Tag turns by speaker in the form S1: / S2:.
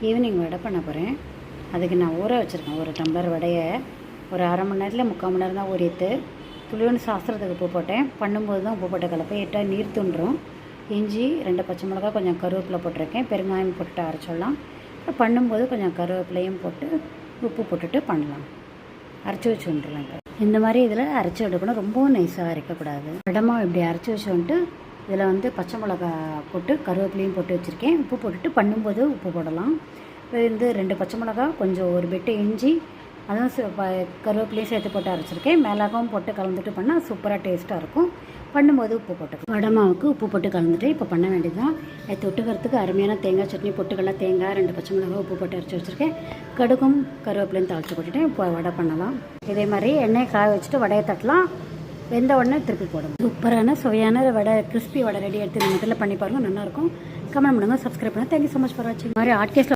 S1: Evening வடை பண்ண போகிறேன். அதுக்கு நான் ஊற வச்சுருக்கேன். ஒரு டம்ளர் வடையை ஒரு அரை மணி நேரத்தில் 3/4 மணி நேரம் தான் ஊறிட்டு துளியோண்டு சாஸ்திரத்துக்கு உப்பு போட்டேன். பண்ணும்போது தான் உப்பு போட்ட கலப்பை இட்டால் நீர் துண்டுரும். இஞ்சி 2 பச்சை மிளகா, கொஞ்சம் கருவேப்பிலை போட்டிருக்கேன். பெருங்காயம் போட்டுட்டு அரைச்சிடலாம். பண்ணும்போது கொஞ்சம் கருவேப்பிலையும் போட்டு உப்பு போட்டுட்டு பண்ணலாம். அரைச்சி வச்சு வந்துடலாம். இந்த மாதிரி இதில் அரைச்சி எடுக்கணும். ரொம்பவும் நைஸாக அரைக்கக்கூடாது. இடமாக இப்படி அரைச்சி வச்சு வந்துட்டு இதில் பச்சை மிளகா போட்டு கருவேப்பிலையும் போட்டு வச்சுருக்கேன். உப்பு போட்டுட்டு பண்ணும்போது உப்பு போடலாம். 2 பச்சை மிளகா, கொஞ்சம் ஒரு பெட்டு இஞ்சி, அதுவும் கருவேப்பிலையும் சேர்த்து போட்டு அரைச்சிருக்கேன். மிளகாவும் போட்டு கலந்துட்டு பண்ணால் சூப்பராக டேஸ்ட்டாக இருக்கும். பண்ணும்போது உப்பு போட்டுக்கலாம். வடமாவுக்கு உப்பு போட்டு கலந்துட்டு இப்போ பண்ண வேண்டியது தான். அது தொட்டுக்கிறதுக்கு அருமையான தேங்காய் சட்னி பொட்டுக்கடலை, தேங்காய், 2 பச்சை மிளகா, உப்பு போட்டு அரைச்சி வச்சுருக்கேன். கடுகும் கருவேப்பிலையும் தாளித்து போட்டுட்டேன். இப்போ வடை பண்ணலாம். இதே மாதிரி எண்ணெய் காய வச்சுட்டு வடையை தட்டலாம். வெந்த உடனே திருப்பி போடணும். சூப்பரான சுவையான வடை, கிறிஸ்பி வடை ரெடி. எடுத்து முதல்ல பண்ணி பாருங்கள், நல்லாயிருக்கும். கமெண்ட் பண்ணுங்கள், சப்ஸ்கிரைப் பண்ணுங்கள். தேங்க்யூ ஸோ மச் ஃபார் வாட்சிங். மாதிரி ஆர்கேஸ்ட்ல